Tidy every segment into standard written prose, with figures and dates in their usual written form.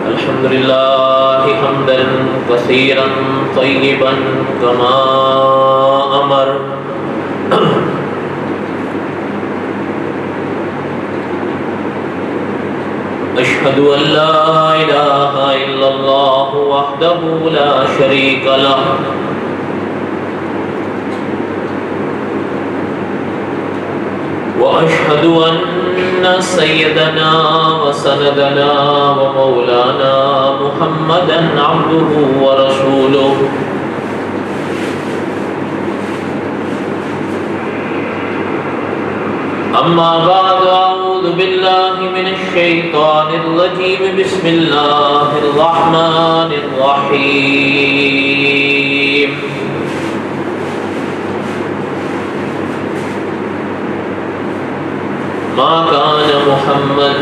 الحمد لله حمدا كثيرا طيبا كما أمر أشهد أن لا إله إلا الله وحده لا شريك له وأشهد أن سيدنا وسندنا ومولانا محمدا عبده ورسوله أما بعد أعوذ بالله من الشيطان الرجيم بسم الله الرحمن الرحيم ما كان محمد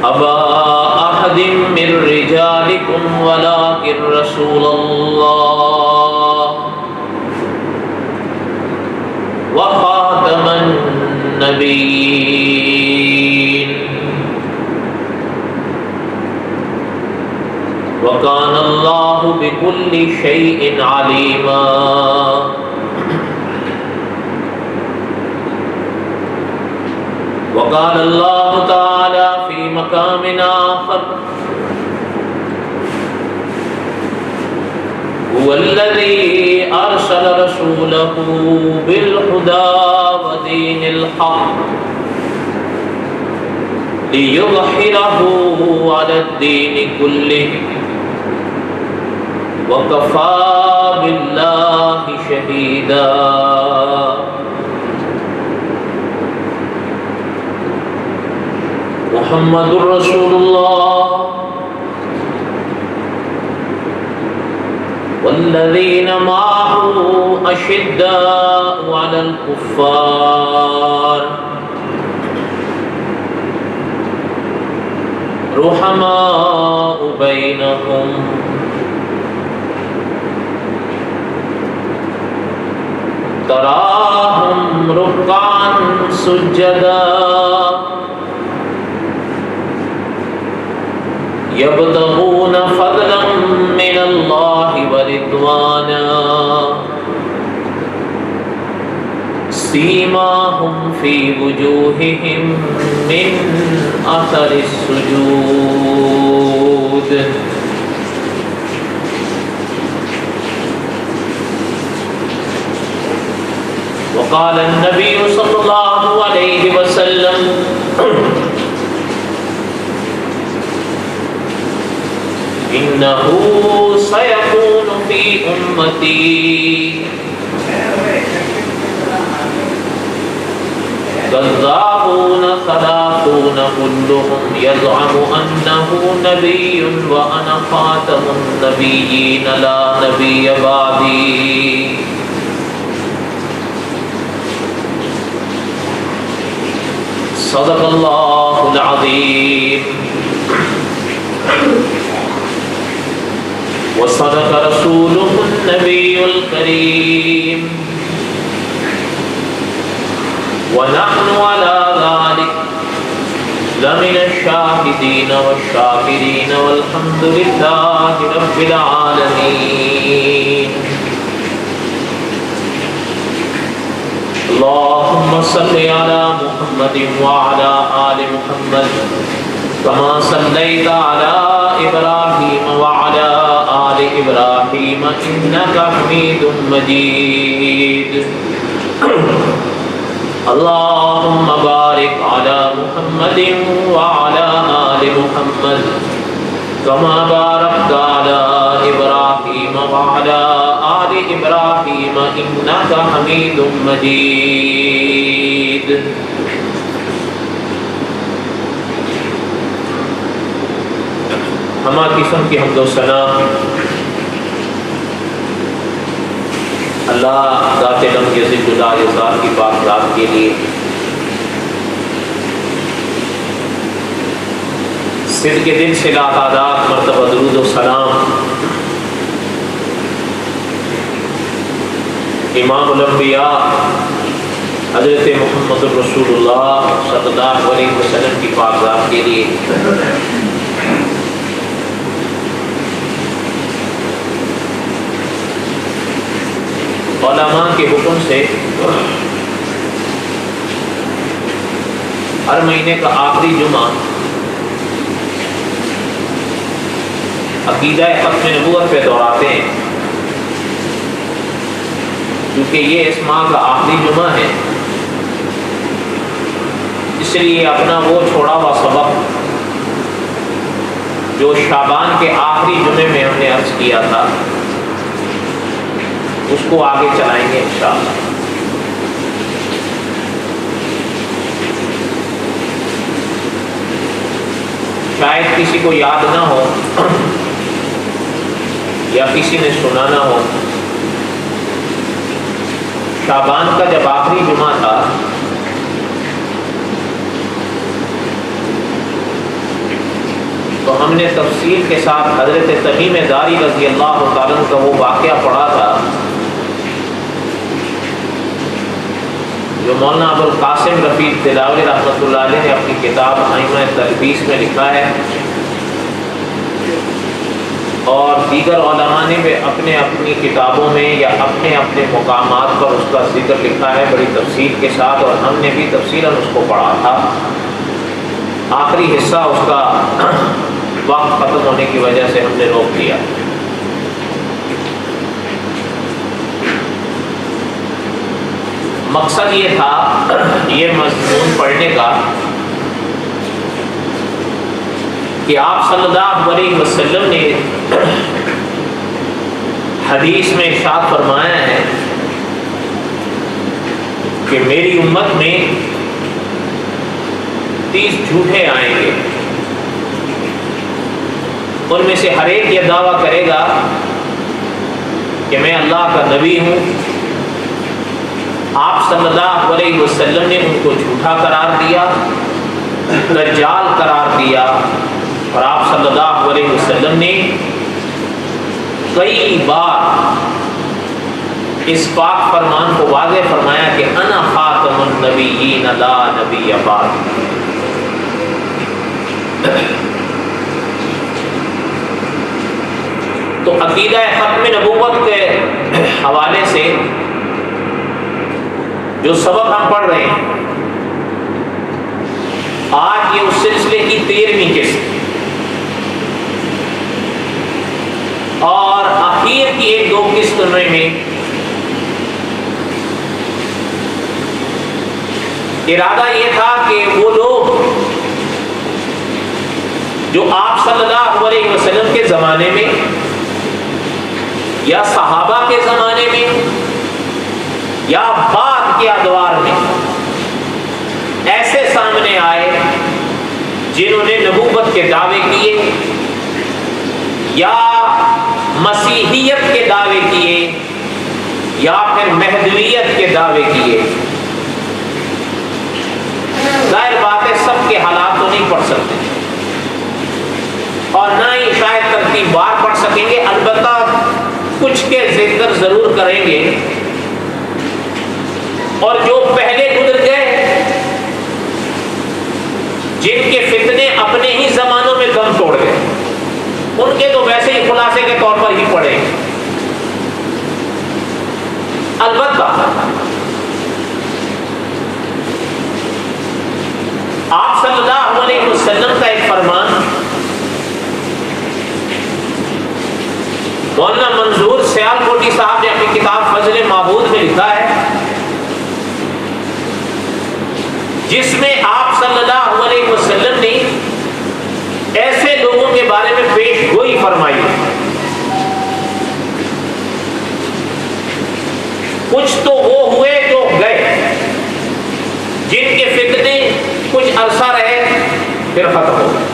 أبا أحد من رجالكم ولكن رسول الله وخاتم النبيين وكان الله بكل شيء عليما وقال الله تعالى في مقام آخر هو الذي أرسل رسوله بالهدى ودين الحق ليظهره على الدين كله وكفى بالله شهيدا محمد رسول الله والذين معه أشداء على الكفار رحماء بينهم تراهم ركعا سجدا يبتغون فضلا من الله ورضوانا سيماهم في وجوههم من أثر السجود وقال النبي صلى الله عليه وسلم إنه سيكون في أمتي كذابون ثلاثون كلهم يزعم أنه نبي وأنا خاتم النبيين لا نبي بعدي صدق الله العظيم وصدق رسوله النبي الكريم ونحن على ذلك لمن الشاهدين والشاكرين والحمد لله رب العالمين اللهم صل على محمد وعلى آل محمد كما صليت على إبراهيم وعلى آل إبراهيم إنك حميد مجيد اللهم بارك على محمد وعلى آل محمد كما باركت على إبراهيم وعلى آل إبراهيم إنك حميد مجيد ہما قسم کی حمد و ثنا اللہ ذات علم کے ذکر ذات کی پاک ذات کے لیے صدق کے دل سے لاتعداد مرتبہ درود و سلام امام الانبیاء حضرت محمد رسول اللہ صلی اللہ علیہ وسلم کی پاک ذات کے لیے علماء کے حکم سے ہر مہینے کا آخری جمعہ عقیدہ ختم نبوت پہ دہراتے ہیں، کیونکہ یہ اس ماہ کا آخری جمعہ ہے، اس لیے اپنا وہ چھوڑا ہوا سبق جو شعبان کے آخری جمعے میں ہم نے عرض کیا تھا اس کو آگے چلائیں گے انشاءاللہ۔ شاید کسی کو یاد نہ ہو یا کسی نے سنا نہ ہو، شعبان کا جب آخری جمعہ تھا تو ہم نے تفصیل کے ساتھ حضرت تمیم داری رضی اللہ تعالیٰ عنہ کا وہ واقعہ پڑھا تھا جو مولانا ابو القاسم رفیق دلاوری رحمۃ اللہ علیہ نے اپنی کتاب ائمہ تلبیس میں لکھا ہے، اور دیگر علماء نے بھی اپنے اپنی کتابوں میں یا اپنے اپنے مقامات پر اس کا ذکر لکھا ہے بڑی تفصیل کے ساتھ، اور ہم نے بھی تفصیلاً اس کو پڑھا تھا۔ آخری حصہ اس کا وقت ختم ہونے کی وجہ سے ہم نے روک دیا۔ مقصد یہ تھا یہ مضمون پڑھنے کا کہ آپ صلی اللہ علیہ وسلم نے حدیث میں ارشاد فرمایا ہے کہ میری امت میں 30 جھوٹے آئیں گے، ان میں سے ہر ایک یہ دعویٰ کرے گا کہ میں اللہ کا نبی ہوں۔ آپ صلی اللہ علیہ وسلم نے ان کو جھوٹا قرار دیا، دجال قرار دیا، اور آپ صلی اللہ علیہ وسلم نے کئی بار اس پاک فرمان کو واضح فرمایا کہ انا خاتم النبیین لا نبی بعد۔ تو عقیدہ ختم نبوت کے حوالے سے جو سبق ہم پڑھ رہے ہیں آج یہ اس سلسلے کی 13ویں قسط اور اخیر کی 1-2 قسط میں ارادہ یہ تھا کہ وہ لوگ جو آپ صلی اللہ علیہ وسلم کے زمانے میں یا صحابہ کے زمانے میں یا بعد کے ادوار میں ایسے سامنے آئے جنہوں نے نبوت کے دعوے کیے یا مسیحیت کے دعوے کیے یا پھر مہدویت کے دعوے کیے، ظاہر بات ہے سب کے حالات تو نہیں پڑھ سکتے اور نہ ہی شاید ترتیب بار پڑھ سکیں گے، البتہ کچھ کے ذکر ضرور کریں گے، اور جو پہلے گزر گئے جن کے فتنے اپنے ہی زمانوں میں دم توڑ گئے ان کے تو ویسے ہی خلاصے کے طور پر ہی پڑھیں۔ البتہ آپ صلی اللہ علیہ وسلم کا ایک فرمان مولانا منظور سیالکوٹی صاحب نے اپنی کتاب فضل معبود میں لکھا ہے، جس میں آپ صلی اللہ علیہ وسلم نے ایسے لوگوں کے بارے میں پیش گوئی فرمائی ہے۔ کچھ تو وہ ہوئے جو گئے جن کے فتنے کچھ عرصہ رہے پھر ختم ہو گئے،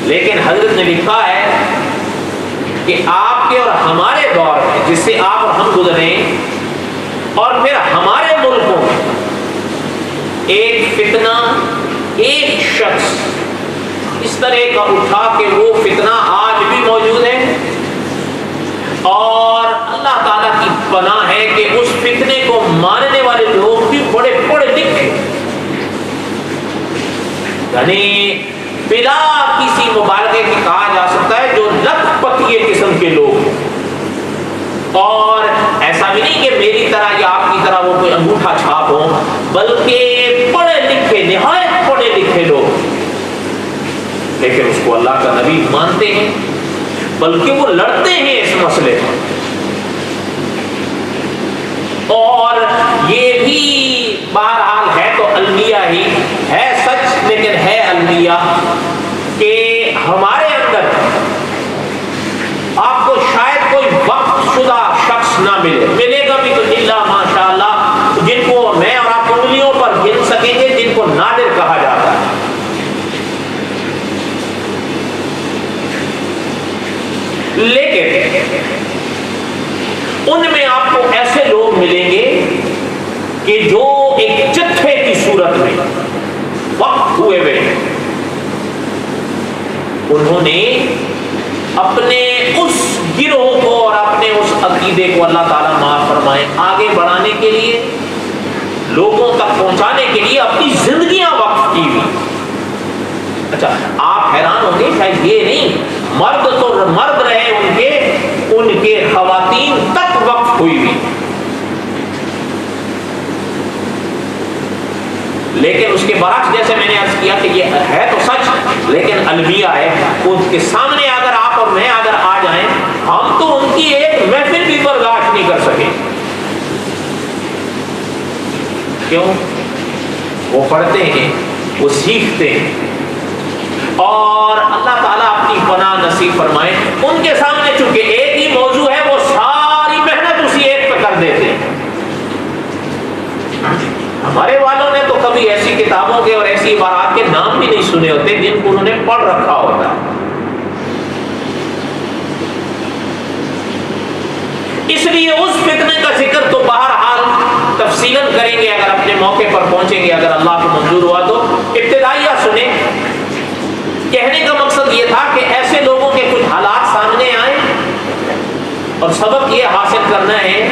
لیکن حضرت نے لکھا ہے کہ آپ کے اور ہمارے دور میں جس سے آپ اور ہم گزرے اور پھر ہمارے ملکوں میں ایک فتنہ ایک شخص اس طرح کا اٹھا کہ وہ فتنہ آج بھی موجود ہے اور اللہ تعالیٰ کی یعنی بلا کسی مبالغے کے کہا جا سکتا ہے جو لت پتیے قسم کے لوگ ہیں، اور ایسا بھی نہیں کہ میری طرح یا آپ کی طرح وہ کوئی انگوٹھا چھاپ ہو، بلکہ پڑھے لکھے، نہایت پڑھے لکھے لوگ، لیکن اس کو اللہ کا نبی مانتے ہیں، بلکہ وہ لڑتے ہیں اس مسئلے پر۔ اور یہ بھی بہرحال ہے تو المیہ ہی ہے، سچ لیکن ہے المیہ کہ ہمارے اندر آپ کو شاید کوئی وقف شدہ شخص نہ ملے گا بھی تو الا ماشاء اللہ، جن کو میں اور آپ انگلیوں پر گن سکیں گے، جن کو نادر کہا جاتا ہے۔ لیکن ان میں آپ کو ایسے لوگ ملیں گے کہ جو ایک جتھے کی صورت میں وقف ہوئے ہوئے، انہوں نے اپنے اس گروہ کو اور اپنے اس عقیدے کو اللہ تعالیٰ معاف فرمائے آگے بڑھانے کے لیے، لوگوں تک پہنچانے کے لیے اپنی زندگیاں وقف کی ہوئی۔ اچھا آپ حیران ہوں گے، شاید یہ نہیں، مرد تو مرد رہے ان کے خواتین تک وقف ہوئی ہوئی، لیکن اس کے برعکس جیسے میں نے عرض کیا کہ یہ ہے تو سچ لیکن المیہ ہے، ان کے سامنے اگر آپ اور میں اگر آ جائیں، ہم تو ان کی ایک محفل بھی برداشت نہیں کر سکے۔ کیوں؟ وہ پڑھتے ہیں، وہ سیکھتے ہیں، اور اللہ تعالیٰ اپنی پناہ نصیب فرمائے، ان کے سامنے چونکہ ایک ہی موضوع ہے، وہ ساری محنت اسی ایک پہ کر دیتے ہیں۔ ہمارے والوں نے تو کبھی ایسی کتابوں کے اور ایسی عبارات کے نام بھی نہیں سنے ہوتے جن کو انہوں نے پڑھ رکھا ہوتا۔ اس لیے اس فتنے کا ذکر تو بہرحال تفصیلاً کریں گے اگر اپنے موقع پر پہنچیں گے، اگر اللہ کو منظور ہوا تو۔ ابتدائیہ سنیں، کہنے کا مقصد یہ تھا کہ ایسے لوگوں کے کچھ حالات سامنے آئیں اور سبق یہ حاصل کرنا ہے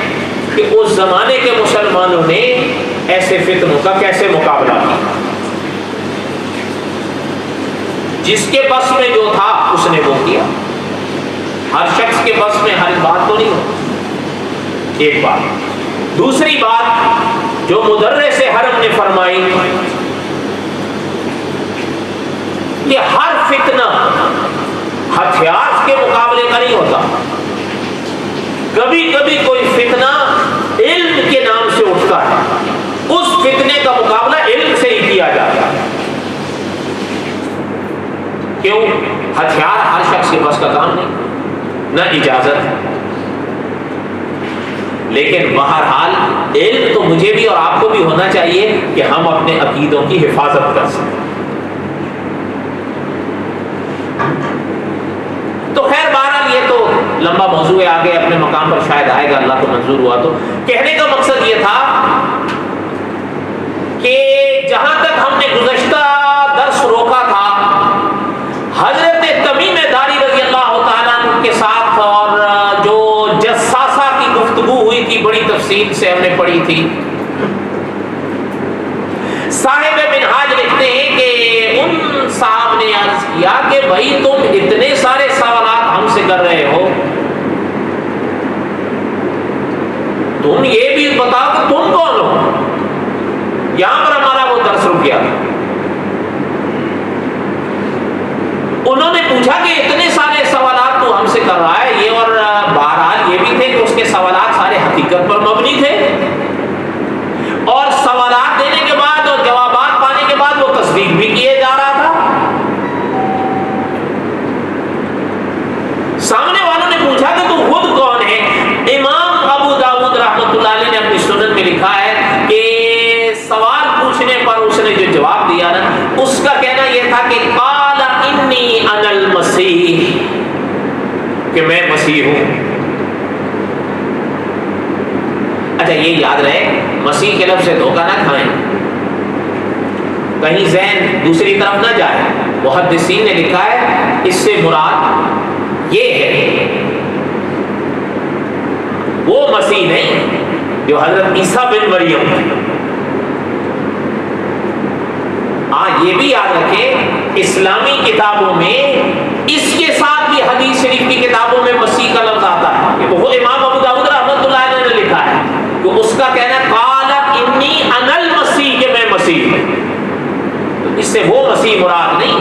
کہ اس زمانے کے مسلمانوں نے ایسے فتنوں کا کیسے مقابلہ کیا۔ جس کے بس میں جو تھا اس نے وہ کیا، ہر شخص کے بس میں ہر بات تو نہیں ہوتی، ایک بات۔ دوسری بات جو مدرس حرم نے فرمائی کہ ہر فتنہ ہتھیار کے مقابلے کا نہیں ہوتا، کبھی کبھی کوئی فتنہ علم کے نام سے اٹھتا ہے، اس فتنے کا مقابلہ علم سے ہی کیا جاتا ہے۔ کیوں؟ ہتھیار ہر شخص کے بس کا کام نہیں، نہ اجازت ہے، لیکن بہرحال علم تو مجھے بھی اور آپ کو بھی ہونا چاہیے کہ ہم اپنے عقیدوں کی حفاظت کر سکیں۔ تو خیر بہرحال یہ تو لمبا موضوع ہے، آگے اپنے مقام پر شاید آئے گا، اللہ کو منظور ہوا تو۔ کہنے کا مقصد یہ تھا کہ جہاں تک ہم نے گزشتہ درس روکا تھا، حضرت تمیم داری رضی اللہ تعالیٰ عنہ کے ساتھ اور جو جساسہ کی گفتگو ہوئی تھی، بڑی تفصیل سے ہم نے پڑھی تھی۔ صاحب منہاج لکھتے ہیں کہ ان صاحب نے عرض کیا کہ بھائی تم اتنے سارے سوالات ہم سے کر رہے ہو، تم یہ بھی بتاؤ کہ تم کون ہو۔ یہاں پر ہمارا وہ درس رک گیا۔ انہوں نے پوچھا کہ اتنے سارے سوالات تو ہم سے کر رہا ہے یہ، اور بہرحال یہ بھی تھے کہ اس کے سوالات سارے حقیقت پر مبنی تھے، اور سوالات دینے کے بعد اور جوابات پانے کے بعد وہ تصدیق بھی کیے جا رہا تھا۔ سامنے والوں نے پوچھا کہ تو خود کون ہے؟ امام ابو داؤد رحمۃ اللہ علیہ نے اپنی سنن میں لکھا ہے کہ سوال پوچھنے پر اس نے جو جواب دیا نا، اس کا کہنا یہ تھا کہ قال انی انا المسیح، کہ میں مسیح ہوں۔ اچھا یہ یاد رہے، مسیح کے لفظ سے دھوکہ نہ کھائیں، کہیں ذہن دوسری طرف نہ جائے۔ محدثین نے لکھا ہے اس سے مراد یہ ہے وہ مسیح نہیں جو حضرت عیسیٰ بن مریم، ہاں یہ بھی یاد رکھیں اسلامی کتابوں میں اس کے ساتھ بھی حدیث شریف کی کتابوں میں مسیح کا لفظ آتا ہے. وہ امام ابو داؤد رحمۃ اللہ علیہ نے لکھا ہے کہ اس کا کہنا ہے قال انی انا المسیح، کہ میں مسیح ہوں. تو اس سے وہ مسیح مراد نہیں،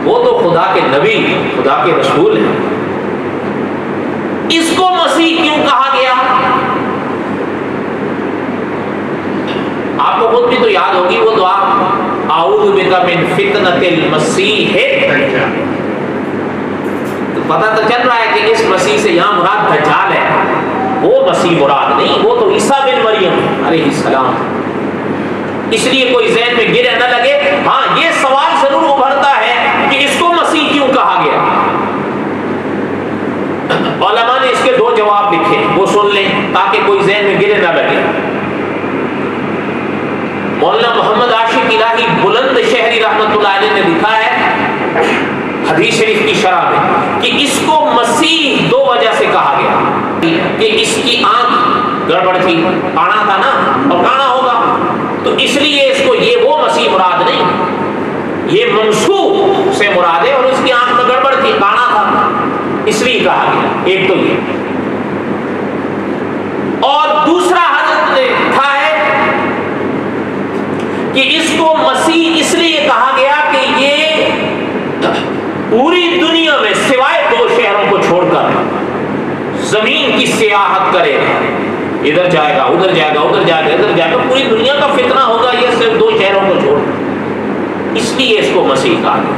وہ تو خدا کے نبی، خدا کے رسول ہیں. اس کو مسیح کیوں کہا گیا؟ آپ کو خود بھی تو یاد ہوگی وہ دعا اعوذ بک من فتنۃ المسیح. تو پتہ تو چل رہا ہے کہ اس مسیح سے یہاں مراد دجال ہے، وہ مسیح مراد نہیں، وہ تو عیسیٰ بن مریم علیہ السلام. اس لیے کوئی ذہن میں گرے نہ لگے. ہاں یہ سوال ضرور ابھرتا ہے کہ اس کو مسیح کیوں کہا گیا. علماء نے اس کے دو جواب لکھے، وہ سن لیں تاکہ کوئی ذہن میں گرے نہ لگے. مولانا محمد عاشق الہی بلند شہری رحمۃ اللہ علیہ نے لکھا ہے حدیث شریف کی شرح میں کہ اس کو مسیح دو وجہ سے کہا گیا کہ اس کی آنکھ گڑبڑ تھی، کانا تھا نا، اور کانا ہوگا، تو اس لیے اس کو یہ وہ مسیح مراد نہیں، یہ منسوخ سے مراد ہے، اور اس کی آنکھ میں گڑبڑ تھی، کانا تھا، اس لیے کہا گیا. ایک تو یہ. اور دوسرا حضرت نے لکھا ہے کہ اس کو مسیح اس لیے کہا گیا کہ یہ پوری دنیا میں سوائے دو شہروں کو چھوڑ کر زمین کی سیاحت کرے گا. ادھر جائے گا، ادھر جائے گا، ادھر جائے گا، ادھر جائے گا، پوری دنیا کا فتنہ ہوگا یہ صرف دو شہروں کو چھوڑ کر. اس لیے اس کو مسیح کہا گیا.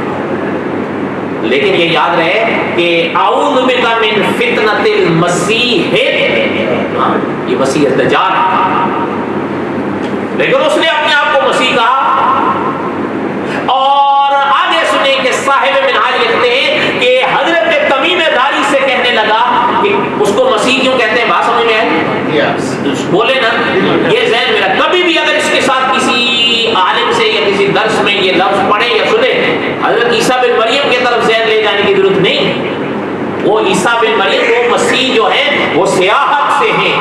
لیکن یہ یاد رہے کہ اعوذ بک من فتنۃ المسیح، یہ مسیح دجال ہے، لیکن اس نے اپنے آپ کو مسیح کہا. اور آگے سنیں کہ صاحب منہاج لکھتے ہیں کہ حضرت تمیم داری سے کہنے لگا کہ اس کو مسیح کیوں کہتے ہیں، بات سمجھ میں آئی؟ بولے نا، یہ ذہن میرا کبھی بھی اگر اس کے ساتھ کسی عالم سے یا کسی درس میں یہ لفظ پڑھے یا سنے، حضرت عیسیٰ بن مریم کی طرف ذہن لے جانے کی ضرورت نہیں. وہ عیسیٰ بن مریم، وہ مسیح جو ہیں وہ سیاحت سے ہیں،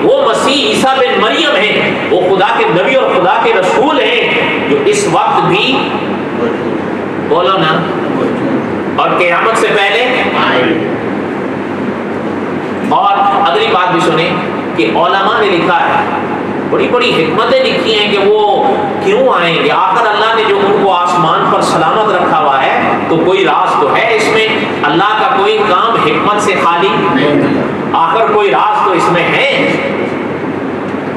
وہ مسیح عیسیٰ بن مریم ہیں، وہ خدا کے نبی اور خدا کے رسول ہیں جو اس وقت بھی، بولو نا، اور قیامت سے پہلے. اور اگلی بات بھی سنیں کہ علماء نے لکھا ہے، بڑی بڑی حکمتیں لکھی ہیں کہ وہ کیوں آئیں گے. آخر اللہ نے جو ان کو آسمان پر سلامت رکھا ہوا ہے تو کوئی راز تو ہے اس میں، اللہ کا کوئی کام حکمت سے خالی، آخر کوئی راز تو اس میں ہے.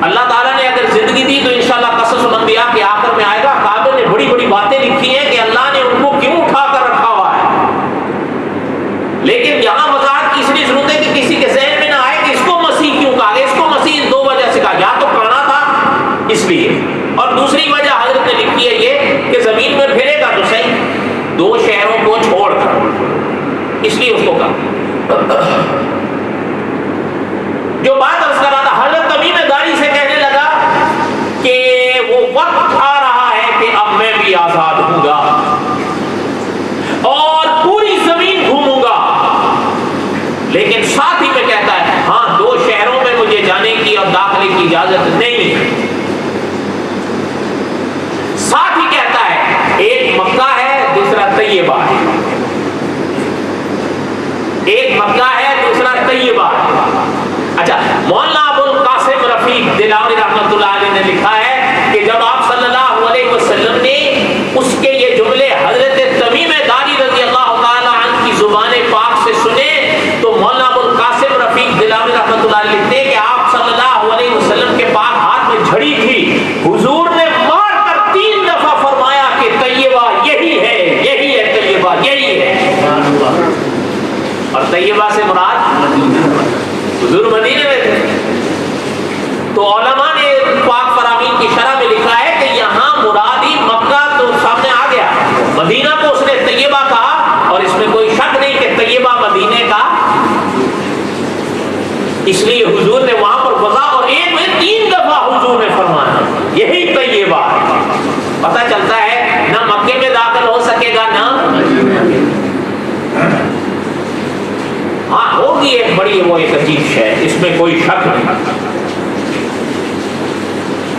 اللہ تعالیٰ نے اگر زندگی دی تو انشاءاللہ قصص الانبیاء کے آخر میں آئے گا. کعبہ نے بڑی بڑی باتیں لکھی ہیں کہ اللہ نے ان کو کیوں اٹھا کر رکھا ہوا ہے. لیکن یہاں وضاحت کی اس لیے ضرورت ہے کہ کسی کے ذہن میں نہ آئے کہ اس کو مسیح کیوں کہا گیا. اس کو مسیح دو وجہ سے کہا، یا تو کانا تھا اس لیے، اور دوسری وجہ حضرت نے لکھی ہے یہ کہ زمین میں پھرے گا تو صحیح دو شہروں کو چھوڑ کر، اس لیے اس کو کہا. جو بات عرض کر رہا تھا، حضرت تمیم داری سے کہنے لگا کہ وہ وقت آ رہا ہے کہ اب میں بھی آزاد ہوں گا اور پوری زمین گھوموں گا، لیکن ساتھ ہی میں کہتا ہے ہاں دو شہروں میں مجھے جانے کی اور داخلے کی اجازت نہیں ہے. ساتھ ہی کہتا ہے ایک مکہ ہے، دوسرا طیبہ ہے. ایک مکہ ہے، دوسرا طیبہ ہے. اچھا، مولانا ابو القاسم رفیق دلاوری رحمۃ اللہ علیہ نے لکھا ہے کہ جب آپ صلی اللہ علیہ وسلم نے اس کے یہ جملے حضرت تمیم داری رضی اللہ تعالی عنہ کی زبان پاک سے سنے تو مولانا ابو القاسم رفیق دلاوری رحمۃ اللہ علیہ لکھتے ہیں کہ آپ صلی اللہ علیہ وسلم کے پاک ہاتھ میں جھڑی تھی، حضور نے مار کر 3 دفعہ فرمایا کہ طیبہ یہی ہے، یہی ہے طیبہ، یہی ہے. اور طیبہ سے مراد حضور مدینے میں تھے. تو علماء نے پاک فرامین کی شرح میں لکھا ہے کہ یہاں مرادی مکہ تو سامنے آ گیا، مدینہ کو اس نے طیبہ کہا، اور اس میں کوئی شک نہیں کہ طیبہ مدینے کا، اس لیے حضور نے وہاں پر وضع اور ایک میں 3 دفعہ حضور نے فرمایا یہی طیبہ ہے. پتہ چلتا ہے نہ مکے میں داخل ہو سکے گا نہ، ہاں ہوگی ایک بڑی وہ ایک عجیب شے، اس میں کوئی شک نہیں.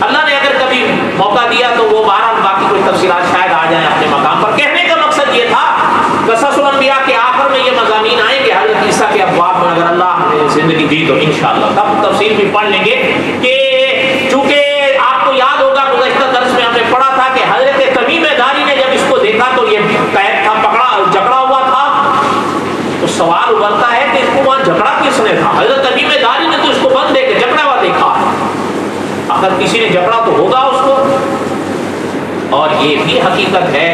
اللہ نے اگر کبھی موقع دیا تو وہ بہرحال باقی کوئی تفصیلات شاید آ جائیں اپنے مقام پر. کہنے کا مقصد یہ تھا قصص الانبیاء کے آخر میں یہ مضامین آئیں کہ حضرت عیسیٰ کے ابواب میں اگر اللہ نے زندگی دی تو انشاءاللہ تب تفصیل بھی پڑھ لیں گے. کہ چونکہ آپ کو یاد ہوگا گزشتہ درس میں ہم نے پڑھا تھا کہ حضرت تمیم داری نے جب اس کو دیکھا تو یہ قید تھا, جکڑا ہوا تھا. تو سوال ابھرتا ہے کہ اس کو وہاں جھگڑا کس نے تھا؟ حضرت تمیم داری نے تو اس کو بند دے کے جکڑا ہوا دیکھا. اگر کسی نے جکڑا تو ہوگا اس کو. اور یہ بھی حقیقت ہے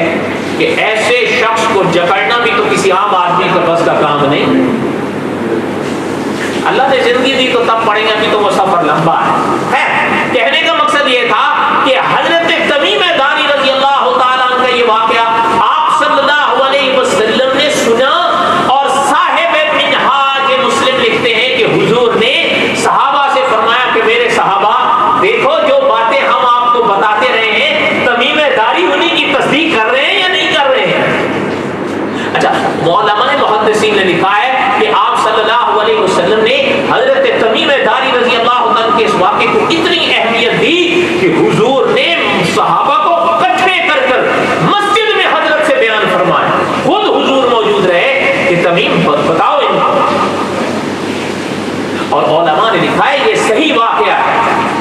کہ ایسے شخص کو جکڑنا بھی تو کسی عام آدمی کے بس کا کام نہیں. اللہ نے زندگی دی تو تب پڑھیں گے, ابھی تو وہ سفر لمبا ہے. کہنے کا مقصد یہ تھا کہ حضرت تمیم داری رضی اللہ تعالیٰ عنہ کا یہ واقعہ آپ صلی اللہ علیہ وسلم نے سنا. اور صاحب منہاج مسلم لکھتے ہیں کہ حضور نے صحابہ سے فرمایا کہ میرے صحابہ دیکھو جو باتیں ہم آپ کو بتاتے رہے ہیں تمیم داری انہیں کی تصدیق کر رہے ہیں یا نہیں کر رہے ہیں. اچھا, علماء محدثین نے لکھا ہے کہ آپ صلی اللہ علیہ وسلم نے حضرت تمیم داری رضی اللہ عنہ کے اس واقعے کو اتنی اہمیت دی کہ حضور نے صحابہ کو اکٹھے کر کر مسجد میں حضرت سے بیان فرمایا. خود حضور موجود رہے کہ تمیم بتاؤ ان کو. اور علماء نے لکھا ہے یہ صحیح واقعہ ہے.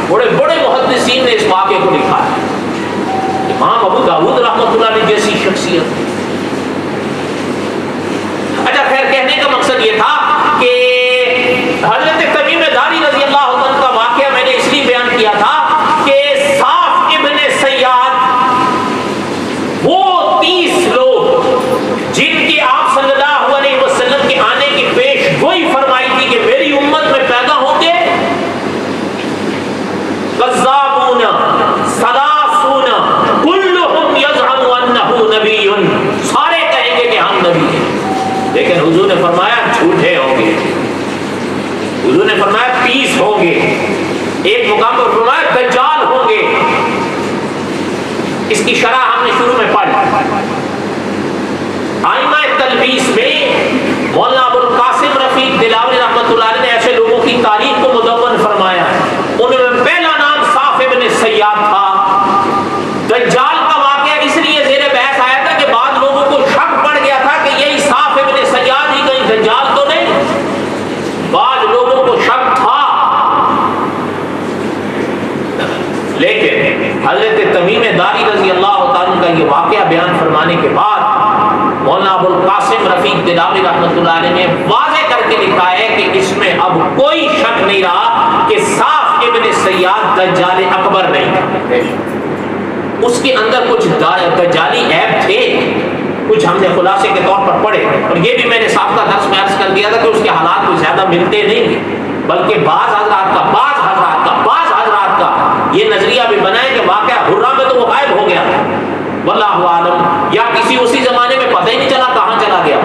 بڑے بڑے محدثین نے اس واقعے کو لکھا ہے. امام ابو داؤد رحمۃ اللہ علیہ جیسی شخصیت. اچھا خیر, کہنے کا مقصد یہ تھا کہ حضرت تمیم داری رضی اللہ عنہ کا واقعہ میں نے اس لیے بیان کیا تھا کہ صاف ابن سیاد وہ 30 لوگ جن کی آپ صلی اللہ علیہ وسلم کے آنے کی پیش گوئی فرمائی تھی کہ میری امت میں پیدا ہوں گے کذابون صداصون کلہم یزعم انہ نبی, سارے کہیں گے کہ ہم نبی ہیں. لیکن حضور نے فرمایا جھوٹے ہوں گے. حضور نے فرمایا 30 ہوں گے. ایک مقام پر فرمایا دجال ہوں گے. اس کی شرح ہم نے شروع میں پڑھی. آئمہ تلبیس میں مولانا ابو القاسم رفیق دلاوری رحمۃ اللہ علیہ نے ایسے لوگوں کی تاریخ کو مدون فرمایا. ان میں پہلا نام صاف ابن سیاد تھا. دجال کا واقعہ اس لیے زیر بحث آیا تھا کہ بعض لوگوں کو شک پڑ گیا تھا کہ یہی صاف ابن سیاد ہی کہیں دجال تو نہیں. بعض لوگوں کو شک تھا. لیکن حضرت تمیم داری رضی اللہ تعالیٰ کا یہ واقعہ بیان فرمانے کے بعد مولانا ابو القاسم رفیق دلاوری رحمۃ اللہ علیہ نے واضح کر کے لکھا ہے کہ اس میں اب کوئی شک نہیں رہا کہ صاف ابن سیاد دجال اکبر نہیں. اس کے اندر کچھ دجالی عیب تھے, کچھ ہم نے خلاصے کے طور پر پڑھے. اور یہ بھی میں نے سابقہ درس میں عرض کر دیا تھا کہ اس کے حالات کو زیادہ ملتے نہیں, بلکہ بعض حضرات کا یہ نظریہ بھی بنا ہے کہ واقعہ حرہ میں تو وہ غائب ہو گیا واللہ عالم, یا کسی اسی زمانے میں پتہ ہی نہیں چلا کہاں چلا گیا.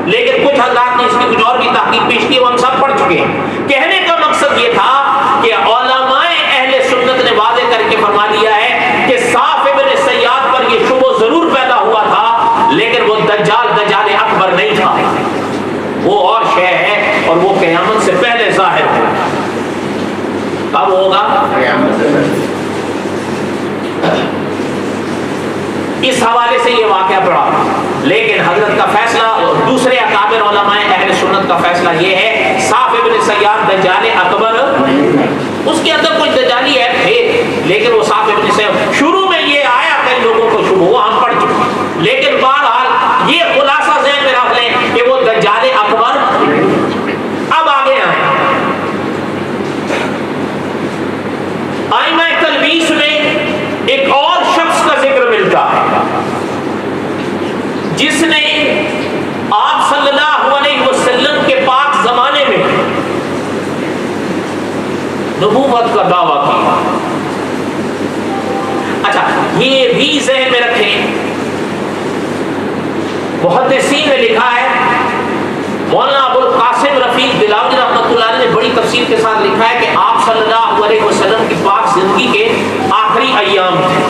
لیکن کچھ حضرات نے اس کی کچھ اور بھی تحقیق پیش کی, وہ ہم سب پڑھ چکے ہیں. کہنے کا مقصد یہ تھا کہ علماء اہل سنت نے واضح کر کے فرما دیا ہے کہ صاف ابن سیاد پر یہ شبہ ضرور پیدا ہوا تھا, لیکن وہ دجال اکبر نہیں تھا. وہ اور شے ہے اور وہ قیامت سے پہلے ظاہر ہے. کب ہوگا؟ اس حوالے سے یہ واقعہ پڑا. لیکن حضرت کا فیصلہ, دوسرے اکابر علماء اہل سنت کا فیصلہ یہ ہے صاف ابن سیاد دجال اکبر, اس کے اندر کچھ دجالی عیب تھے لیکن وہ صاف ابن سیاد. شروع میں یہ آیا کئی لوگوں کو شبہ, وہ ہم پڑھ چکے, لیکن بہرحال یہ خلاصہ ذہن میں رکھ لیں کہ وہ دجال اکبر. اب آگے آئیں. آئمہ تلبیس میں ایک اور شخص کا ذکر ملتا ہے جس نے آپ صلی اللہ علیہ وسلم کے پاک زمانے میں نبوت کا دعویٰ کیا. اچھا, یہ بھی ذہن میں رکھیں, محدثین نے لکھا ہے, مولانا ابو القاسم رفیق دلاوری رحمۃ اللہ علیہ نے بڑی تفصیل کے ساتھ لکھا ہے کہ آپ صلی اللہ علیہ وسلم کی پاک زندگی کے آخری ایام تھے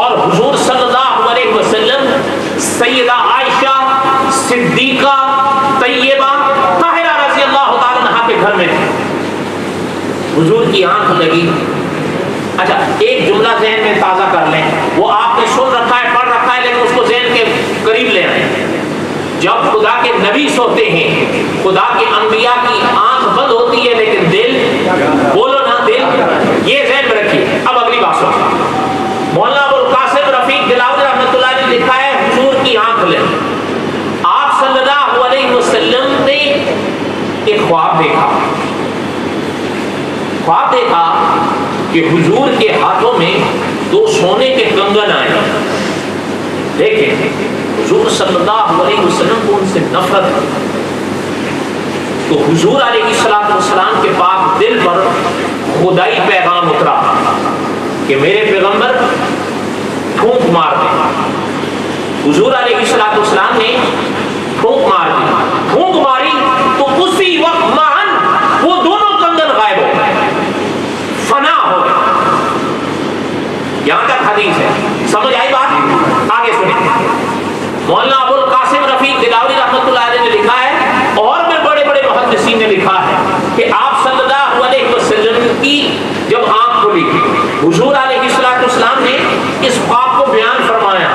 اور حضور صلی اللہ علیہ وسلم سیدہ عائشہ صدیقہ طیبہ طاہرہ رضی اللہ تعالی عنہا کے گھر میں تھے. حضور کی آنکھ لگی. اچھا, ایک جملہ ذہن میں تازہ کر لیں, وہ آپ نے سن رکھا ہے, پڑھ رکھا جب خدا کے نبی سوتے ہیں، خدا کے انبیاء کی آنکھ بند ہوتی ہے لیکن دل، بولو نا دل، یہ ذہن میں رکھیے۔ اب اگلی بات سنو، مولانا ابوالقاسم رفیق دلاوری رحمۃ اللہ نے لکھا ہے حضور کی آنکھ لے۔ آپ صلی اللہ علیہ وسلم نے ایک خواب دیکھا، خواب دیکھا کہ حضور کے ہاتھوں میں 2 سونے کے کنگن آئے۔ دیکھیں حضور صلی اللہ علیہ وسلم کو ان سے نفرت ہے، تو حضور علیہ السلام کے پاک دل پر خدائی پیغام اترا کہ میرے پیغمبر پھونک مار دیں۔ حضور علیہ السلام نے پھونک مار دی، پھونک ماری تو اسی وقت معاً وہ دونوں کنگن غائب ہو گئے، فنا ہو گئے۔ یہاں تک حدیث ہے، سمجھ آئی بات؟ آگے سنیں، مولانا ابوالقاسم رفیق دلاوری رحمۃ اللہ علیہ نے لکھا ہے، اور میں بڑے بڑے محدثین نے لکھا ہے کہ آپ صلی اللہ علیہ وسلم کی جب آنکھ کھلی، حضور علیہ السلام نے اس خواب کو بیان فرمایا۔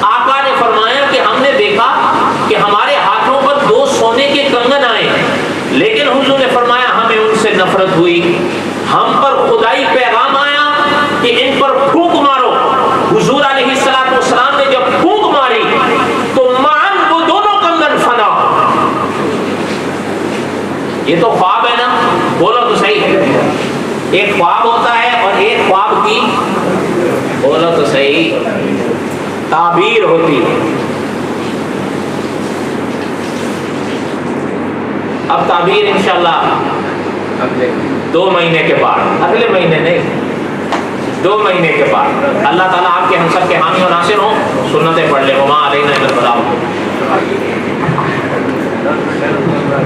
آقا نے فرمایا کہ ہم نے دیکھا کہ ہمارے ہاتھوں پر 2 سونے کے کنگن آئے، لیکن حضور نے فرمایا ہمیں ان سے نفرت ہوئی، ہم پر خدائی پیغام آیا کہ ان پر پھونک مارو۔ حضور علیہ السلام نے جب پھونک ماری تو معاً وہ دونوں کنگن فنا۔ یہ تو خواب ہے نا، بولو تو صحیح ہے۔ ایک خواب ہوتا ہے اور ایک خواب کی، بولو تو صحیح، تعبیر ہوتی ہے۔ اب تعبیر انشاءاللہ 2 مہینے کے بعد، اگلے مہینے نہیں، 2 مہینے کے بعد۔ اللہ تعالیٰ آپ کے ہم سب کے حامی و ناصر ہوں۔ سنتیں پڑھ لیں، وما علینا الا البلاغ۔